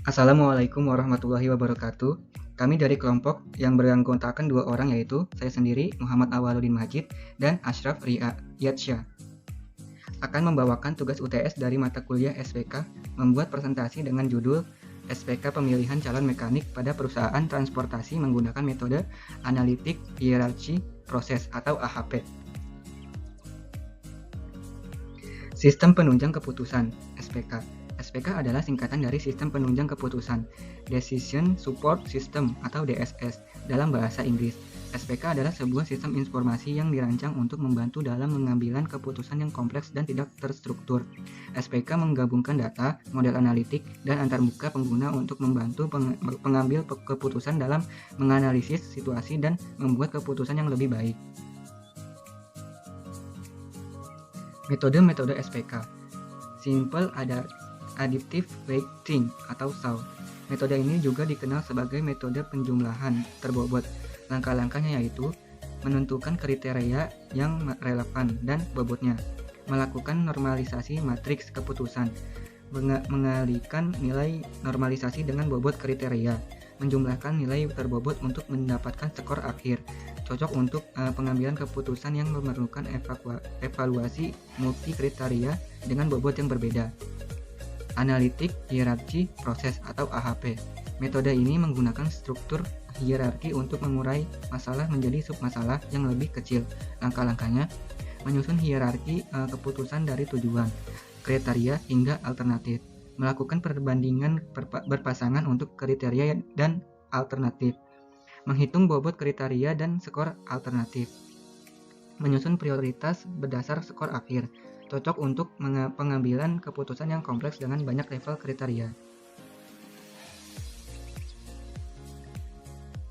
Assalamualaikum warahmatullahi wabarakatuh. Kami dari kelompok yang beranggotakan 2 orang, yaitu saya sendiri Muhammad Awaludin Majid dan Ashraf Riyadsyah, akan membawakan tugas UTS dari mata kuliah SPK membuat presentasi dengan judul SPK Pemilihan Calon Mekanik pada Perusahaan Transportasi menggunakan metode Analitik Hierarki Proses atau AHP. Sistem Penunjang Keputusan (SPK). SPK adalah singkatan dari Sistem Penunjang Keputusan, Decision Support System atau DSS dalam bahasa Inggris. SPK adalah sebuah sistem informasi yang dirancang untuk membantu dalam pengambilan keputusan yang kompleks dan tidak terstruktur. SPK menggabungkan data, model analitik, dan antarmuka pengguna untuk membantu pengambil keputusan dalam menganalisis situasi dan membuat keputusan yang lebih baik. Metode-metode SPK. Simple Additive Weighting atau SAW. Metode ini juga dikenal sebagai metode penjumlahan terbobot. Langkah-langkahnya yaitu menentukan kriteria yang relevan dan bobotnya, melakukan normalisasi matriks keputusan, mengalihkan nilai normalisasi dengan bobot kriteria, menjumlahkan nilai terbobot untuk mendapatkan skor akhir, cocok untuk pengambilan keputusan yang memerlukan evaluasi multi kriteria dengan bobot yang berbeda. Analitik Hierarki Proses atau AHP. Metode ini menggunakan struktur hierarki untuk mengurai masalah menjadi submasalah yang lebih kecil. Langkah-langkahnya menyusun hierarki keputusan dari tujuan, kriteria hingga alternatif, melakukan perbandingan berpasangan untuk kriteria dan alternatif, menghitung bobot kriteria dan skor alternatif, menyusun prioritas berdasar skor akhir, cocok untuk pengambilan keputusan yang kompleks dengan banyak level kriteria.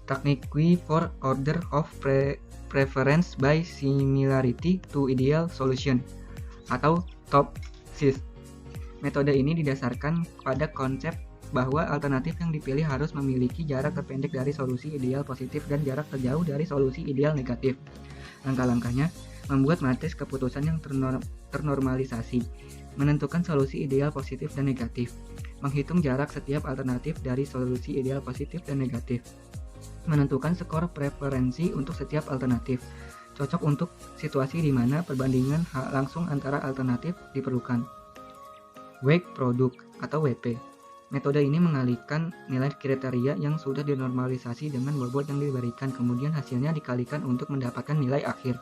Technique for order of preference by similarity to ideal solution atau TOPSIS. Metode ini didasarkan pada konsep bahwa alternatif yang dipilih harus memiliki jarak terpendek dari solusi ideal positif dan jarak terjauh dari solusi ideal negatif. Langkah-langkahnya membuat matriks keputusan yang ternormalisasi, menentukan solusi ideal positif dan negatif, menghitung jarak setiap alternatif dari solusi ideal positif dan negatif, menentukan skor preferensi untuk setiap alternatif, cocok untuk situasi di mana perbandingan langsung antara alternatif diperlukan. Weight Product atau WP. Metode ini mengalihkan nilai kriteria yang sudah dinormalisasi dengan bobot yang diberikan, kemudian hasilnya dikalikan untuk mendapatkan nilai akhir.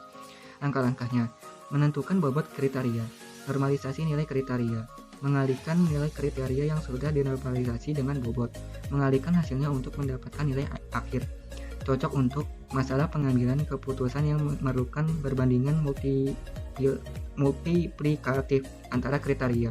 Langkah-langkahnya, menentukan bobot kriteria, normalisasi nilai kriteria, mengalihkan nilai kriteria yang sudah dinormalisasi dengan bobot, mengalihkan hasilnya untuk mendapatkan nilai akhir, cocok untuk masalah pengambilan keputusan yang memerlukan perbandingan multiplikatif antara kriteria.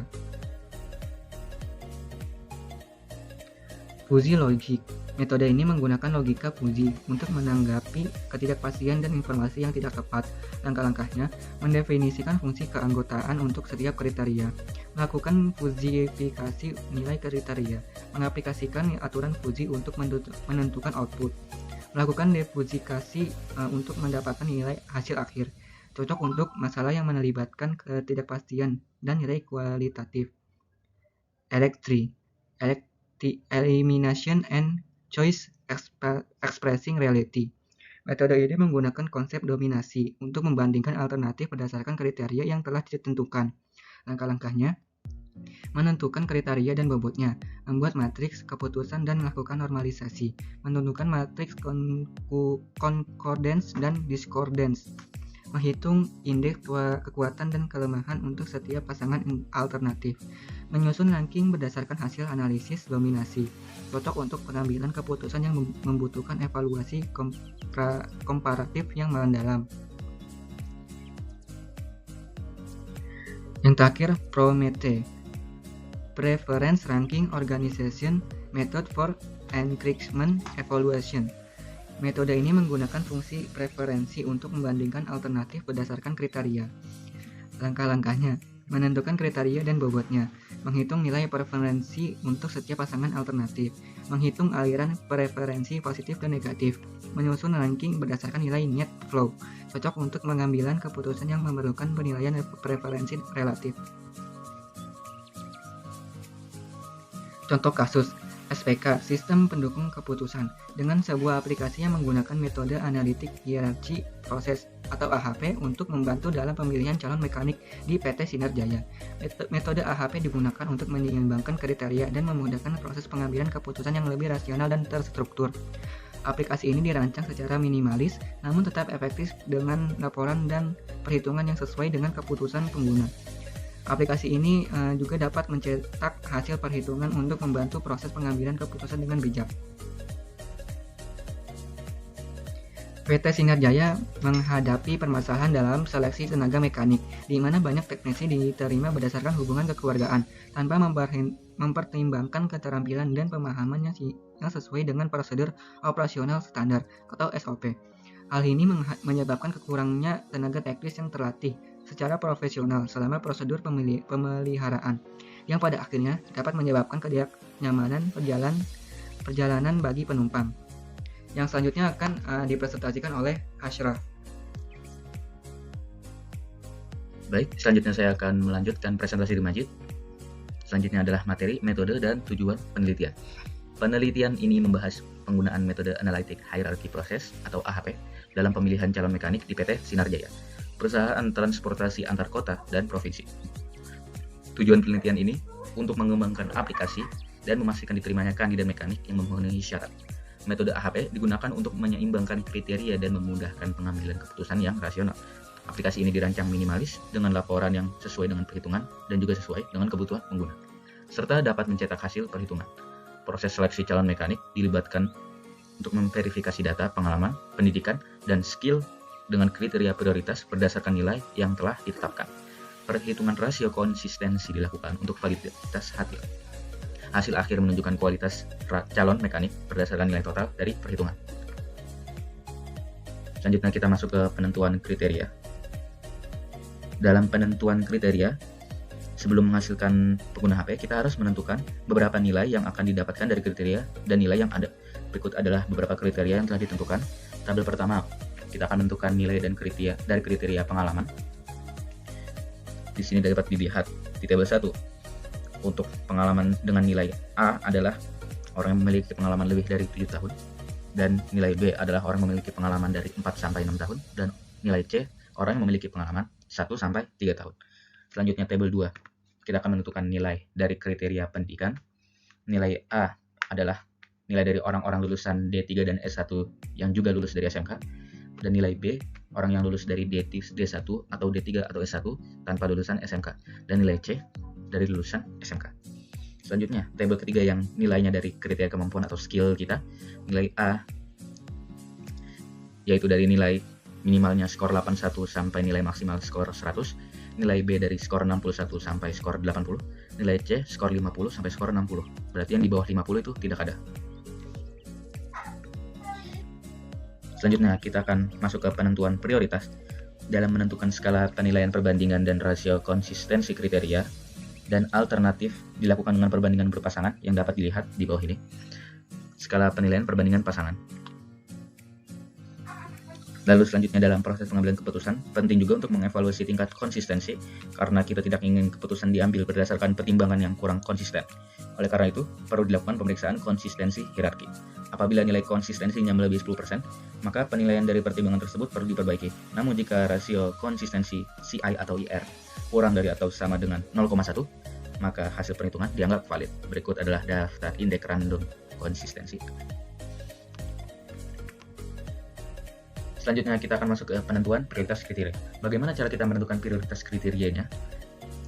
Fuzzy Logic. Metode ini menggunakan logika fuzzy untuk menanggapi ketidakpastian dan informasi yang tidak tepat. Langkah-langkahnya mendefinisikan fungsi keanggotaan untuk setiap kriteria, melakukan fuzzifikasi nilai kriteria, mengaplikasikan aturan fuzzy untuk menentukan output, melakukan defuzzifikasi untuk mendapatkan nilai hasil akhir, cocok untuk masalah yang melibatkan ketidakpastian dan nilai kualitatif. Elimination and Choice Expressing Reality. Metode ini menggunakan konsep dominasi untuk membandingkan alternatif berdasarkan kriteria yang telah ditentukan. Langkah-langkahnya menentukan kriteria dan bobotnya, membuat matriks keputusan dan melakukan normalisasi, menentukan matriks concordance dan discordance, menghitung indeks kekuatan dan kelemahan untuk setiap pasangan alternatif, menyusun ranking berdasarkan hasil analisis dominasi, cocok untuk pengambilan keputusan yang membutuhkan evaluasi komparatif yang mendalam. Yang terakhir, PROMETHE, Preference Ranking Organization Method for Increment Evaluation. Metode ini menggunakan fungsi preferensi untuk membandingkan alternatif berdasarkan kriteria. Langkah-langkahnya, menentukan kriteria dan bobotnya, menghitung nilai preferensi untuk setiap pasangan alternatif, menghitung aliran preferensi positif dan negatif, menyusun ranking berdasarkan nilai net flow, cocok untuk pengambilan keputusan yang memerlukan penilaian preferensi relatif. Contoh kasus, SPK, Sistem Pendukung Keputusan, dengan sebuah aplikasi yang menggunakan metode analitik hierarki proses atau AHP untuk membantu dalam pemilihan calon mekanik di PT Sinar Jaya. Metode AHP digunakan untuk menyeimbangkan kriteria dan memudahkan proses pengambilan keputusan yang lebih rasional dan terstruktur. Aplikasi ini dirancang secara minimalis, namun tetap efektif dengan laporan dan perhitungan yang sesuai dengan keputusan pengguna. Aplikasi ini juga dapat mencetak hasil perhitungan untuk membantu proses pengambilan keputusan dengan bijak. PT Sinar Jaya menghadapi permasalahan dalam seleksi tenaga mekanik, di mana banyak teknisi diterima berdasarkan hubungan kekeluargaan, tanpa mempertimbangkan keterampilan dan pemahaman yang sesuai dengan prosedur operasional standar atau SOP. Hal ini menyebabkan kekurangnya tenaga teknis yang terlatih secara profesional selama prosedur pemeliharaan, yang pada akhirnya dapat menyebabkan ketidaknyamanan perjalanan bagi penumpang. Yang selanjutnya akan dipresentasikan oleh Ashraf. Baik, selanjutnya saya akan melanjutkan presentasi di Majid. Selanjutnya adalah materi, metode, dan tujuan penelitian. Penelitian ini membahas penggunaan metode Analytic Hierarchy Process atau AHP dalam pemilihan calon mekanik di PT Sinar Jaya, perusahaan transportasi antar kota dan provinsi. Tujuan penelitian ini untuk mengembangkan aplikasi dan memastikan diterimanya kandidat mekanik yang memenuhi syarat. Metode AHP digunakan untuk menyeimbangkan kriteria dan memudahkan pengambilan keputusan yang rasional. Aplikasi ini dirancang minimalis dengan laporan yang sesuai dengan perhitungan dan juga sesuai dengan kebutuhan pengguna, serta dapat mencetak hasil perhitungan. Proses seleksi calon mekanik dilibatkan untuk memverifikasi data, pengalaman, pendidikan, dan skill dengan kriteria prioritas berdasarkan nilai yang telah ditetapkan. Perhitungan rasio konsistensi dilakukan untuk validitas hasil. Hasil akhir menunjukkan kualitas calon mekanik berdasarkan nilai total dari perhitungan. Selanjutnya kita masuk ke penentuan kriteria. Dalam penentuan kriteria, sebelum menghasilkan pengguna HP, kita harus menentukan beberapa nilai yang akan didapatkan dari kriteria dan nilai yang ada. Berikut adalah beberapa kriteria yang telah ditentukan. Tabel pertama, kita akan menentukan nilai dan kriteria dari kriteria pengalaman. Di sini dapat dilihat di tabel 1. Untuk pengalaman dengan nilai A adalah orang yang memiliki pengalaman lebih dari 7 tahun, dan nilai B adalah orang yang memiliki pengalaman dari 4 sampai 6 tahun, dan nilai C orang yang memiliki pengalaman 1 sampai 3 tahun. Selanjutnya tabel 2, kita akan menentukan nilai dari kriteria pendidikan. Nilai A adalah nilai dari orang-orang lulusan D3 dan S1 yang juga lulus dari SMK, dan nilai B orang yang lulus dari D1 atau D3 atau S1 tanpa lulusan SMK, dan nilai C dari lulusan SMK. Selanjutnya tabel ketiga yang nilainya dari kriteria kemampuan atau skill kita. Nilai A yaitu dari nilai minimalnya skor 81 sampai nilai maksimal skor 100, nilai B dari skor 61 sampai skor 80, nilai C skor 50 sampai skor 60. Berarti yang di bawah 50 itu tidak ada. Selanjutnya kita akan masuk ke penentuan prioritas. Dalam menentukan skala penilaian perbandingan dan rasio konsistensi kriteria dan alternatif dilakukan dengan perbandingan berpasangan yang dapat dilihat di bawah ini. Skala penilaian perbandingan pasangan. Lalu selanjutnya dalam proses pengambilan keputusan, penting juga untuk mengevaluasi tingkat konsistensi karena kita tidak ingin keputusan diambil berdasarkan pertimbangan yang kurang konsisten. Oleh karena itu, perlu dilakukan pemeriksaan konsistensi hierarki. Apabila nilai konsistensinya melebihi 10%, maka penilaian dari pertimbangan tersebut perlu diperbaiki. Namun jika rasio konsistensi CI atau IR kurang dari atau sama dengan 0,1, maka hasil perhitungan dianggap valid. Berikut adalah daftar indeks random konsistensi. Selanjutnya kita akan masuk ke penentuan prioritas kriteria. Bagaimana cara kita menentukan prioritas kriterianya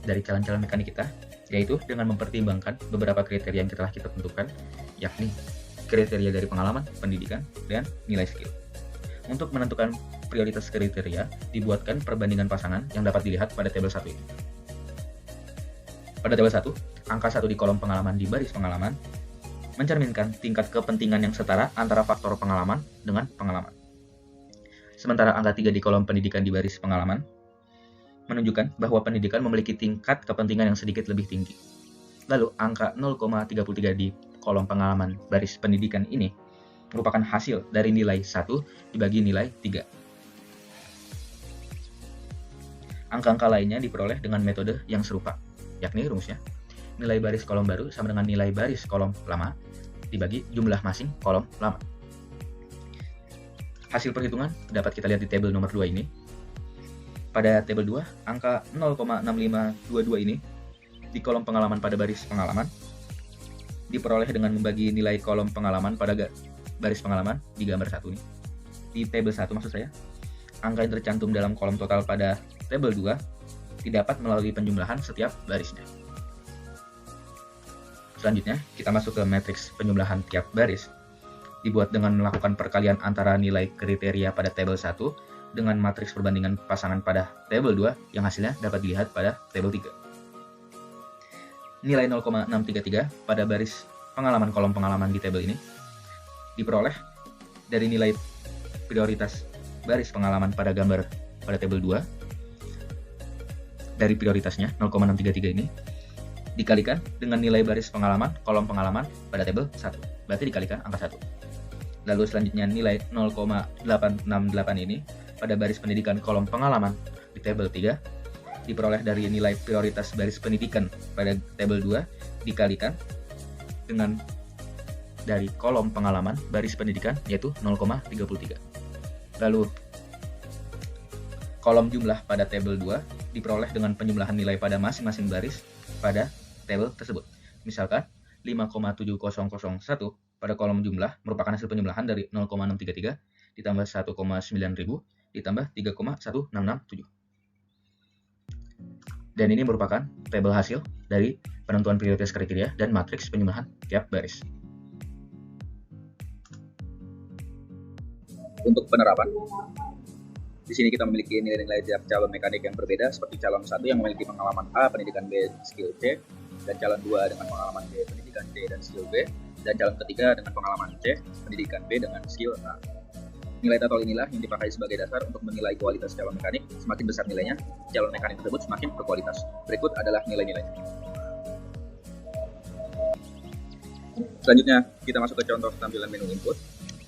dari calon-calon mekanik kita? Yaitu dengan mempertimbangkan beberapa kriteria yang telah kita tentukan, yakni kriteria dari pengalaman, pendidikan, dan nilai skill. Untuk menentukan prioritas kriteria, dibuatkan perbandingan pasangan yang dapat dilihat pada tabel 1 ini. Pada tabel 1, angka 1 di kolom pengalaman di baris pengalaman mencerminkan tingkat kepentingan yang setara antara faktor pengalaman dengan pengalaman. Sementara angka 3 di kolom pendidikan di baris pengalaman menunjukkan bahwa pendidikan memiliki tingkat kepentingan yang sedikit lebih tinggi. Lalu angka 0,33 di kolom pengalaman baris pendidikan ini merupakan hasil dari nilai 1 dibagi nilai 3. Angka-angka lainnya diperoleh dengan metode yang serupa, yakni rumusnya nilai baris kolom baru sama dengan nilai baris kolom lama dibagi jumlah masing kolom halaman. Hasil perhitungan dapat kita lihat di tabel nomor 2 ini. Pada tabel 2, angka 0,6522 ini di kolom pengalaman pada baris pengalaman diperoleh dengan membagi nilai kolom pengalaman pada baris pengalaman di gambar 1 nih. Di tabel 1 maksud saya, angka yang tercantum dalam kolom total pada tabel 2 didapat melalui penjumlahan setiap barisnya. Selanjutnya, kita masuk ke matriks penjumlahan tiap baris. Dibuat dengan melakukan perkalian antara nilai kriteria pada tabel 1 dengan matriks perbandingan pasangan pada tabel 2 yang hasilnya dapat dilihat pada tabel 3. Nilai 0,633 pada baris pengalaman kolom pengalaman di tabel ini diperoleh dari nilai prioritas baris pengalaman pada gambar pada tabel 2 dari prioritasnya 0,633 ini dikalikan dengan nilai baris pengalaman kolom pengalaman pada tabel 1, berarti dikalikan angka 1. Lalu selanjutnya nilai 0,868 ini pada baris pendidikan kolom pengalaman di tabel 3 diperoleh dari nilai prioritas baris pendidikan pada tabel 2 dikalikan dengan dari kolom pengalaman baris pendidikan yaitu 0,33. Lalu kolom jumlah pada tabel 2 diperoleh dengan penjumlahan nilai pada masing-masing baris pada tabel tersebut. Misalkan 5,7001 pada kolom jumlah merupakan hasil penjumlahan dari 0,633 ditambah 1,9000 ditambah 3,1667. Dan ini merupakan tabel hasil dari penentuan prioritas kriteria dan matriks penjumlahan tiap baris. Untuk penerapan, di sini kita memiliki nilai-nilai tiap calon mekanik yang berbeda, seperti calon 1 yang memiliki pengalaman A, pendidikan B, skill C, dan calon 2 dengan pengalaman B, pendidikan C, dan skill B, dan calon ketiga dengan pengalaman C, pendidikan B, dengan skill A. Nilai total inilah yang dipakai sebagai dasar untuk menilai kualitas calon mekanik. Semakin besar nilainya, calon mekanik tersebut semakin berkualitas. Berikut adalah nilai-nilainya. Selanjutnya, kita masuk ke contoh tampilan menu input.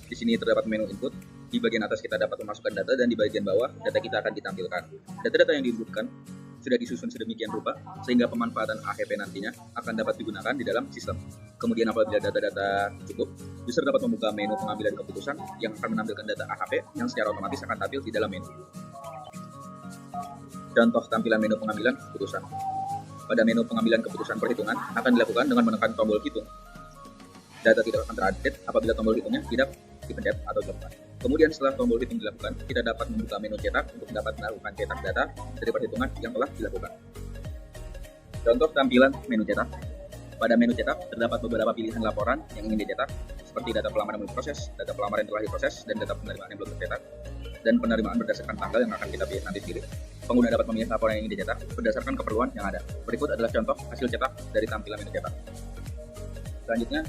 Di sini terdapat menu input. Di bagian atas kita dapat memasukkan data dan di bagian bawah data kita akan ditampilkan. Data-data yang diinputkan sudah disusun sedemikian rupa sehingga pemanfaatan AHP nantinya akan dapat digunakan di dalam sistem. Kemudian apabila data-data cukup, user dapat membuka menu pengambilan keputusan yang akan menampilkan data AHP yang secara otomatis akan tampil di dalam menu. Contoh tampilan menu pengambilan keputusan. Pada menu pengambilan keputusan perhitungan akan dilakukan dengan menekan tombol hitung. Data tidak akan terupdate apabila tombol hitungnya tidak dipencet atau dilakukan. Kemudian setelah tombol hitung dilakukan, kita dapat membuka menu cetak untuk dapat melakukan cetak data dari perhitungan yang telah dilakukan. Contoh tampilan menu cetak. Pada menu cetak terdapat beberapa pilihan laporan yang ingin dicetak, seperti data pelamaran yang belum diproses, data pelamaran yang telah diproses, dan data penerimaan yang belum tercetak, dan penerimaan berdasarkan tanggal yang akan kita pilih nanti sendiri. Pengguna dapat memilih laporan yang ingin dicetak berdasarkan keperluan yang ada. Berikut adalah contoh hasil cetak dari tampilan menu cetak. Selanjutnya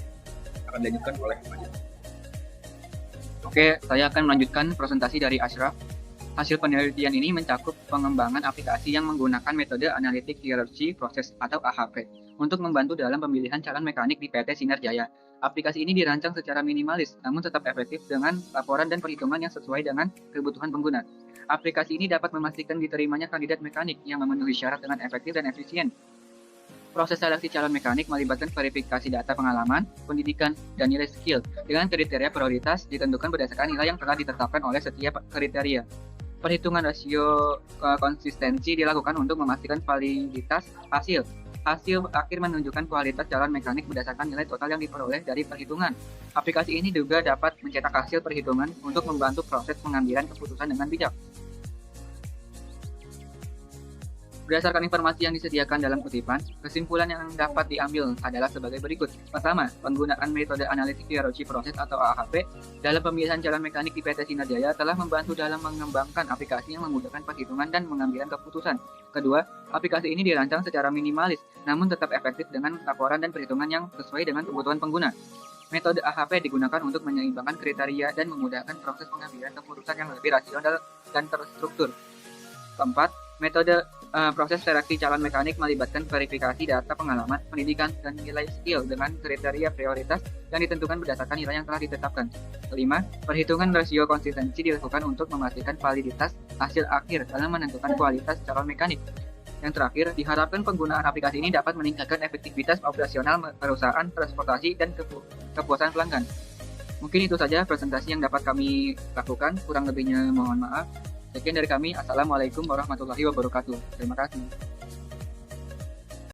akan dilanjutkan oleh Majid. Oke, saya akan melanjutkan presentasi dari Ashraf. Hasil penelitian ini mencakup pengembangan aplikasi yang menggunakan metode Analytic Hierarchy Process atau AHP untuk membantu dalam pemilihan calon mekanik di PT Sinar Jaya. Aplikasi ini dirancang secara minimalis, namun tetap efektif dengan laporan dan perhitungan yang sesuai dengan kebutuhan pengguna. Aplikasi ini dapat memastikan diterimanya kandidat mekanik yang memenuhi syarat dengan efektif dan efisien. Proses seleksi calon mekanik melibatkan verifikasi data pengalaman, pendidikan, dan nilai skill dengan kriteria prioritas ditentukan berdasarkan nilai yang telah ditetapkan oleh setiap kriteria. Perhitungan rasio konsistensi dilakukan untuk memastikan validitas hasil. Hasil akhir menunjukkan kualitas calon mekanik berdasarkan nilai total yang diperoleh dari perhitungan. Aplikasi ini juga dapat mencetak hasil perhitungan untuk membantu proses pengambilan keputusan dengan bijak. Berdasarkan informasi yang disediakan dalam kutipan, kesimpulan yang dapat diambil adalah sebagai berikut. Pertama, penggunaan metode Analytic Hierarchy Process atau AHP dalam pemilihan calon mekanik di PT Sinar Jaya telah membantu dalam mengembangkan aplikasi yang memudahkan perhitungan dan pengambilan keputusan. Kedua, aplikasi ini dirancang secara minimalis, namun tetap efektif dengan laporan dan perhitungan yang sesuai dengan kebutuhan pengguna. Metode AHP digunakan untuk menyeimbangkan kriteria dan memudahkan proses pengambilan keputusan yang lebih rasional dan terstruktur. Keempat, metode proses seleksi calon mekanik melibatkan verifikasi data pengalaman, pendidikan, dan nilai skill dengan kriteria prioritas yang ditentukan berdasarkan nilai yang telah ditetapkan. Kelima, perhitungan rasio konsistensi dilakukan untuk memastikan validitas hasil akhir dalam menentukan kualitas calon mekanik. Yang terakhir, diharapkan penggunaan aplikasi ini dapat meningkatkan efektivitas operasional perusahaan transportasi dan kepuasan pelanggan. Mungkin itu saja presentasi yang dapat kami lakukan, kurang lebihnya mohon maaf. Sekian dari kami, Assalamualaikum warahmatullahi wabarakatuh. Terima kasih.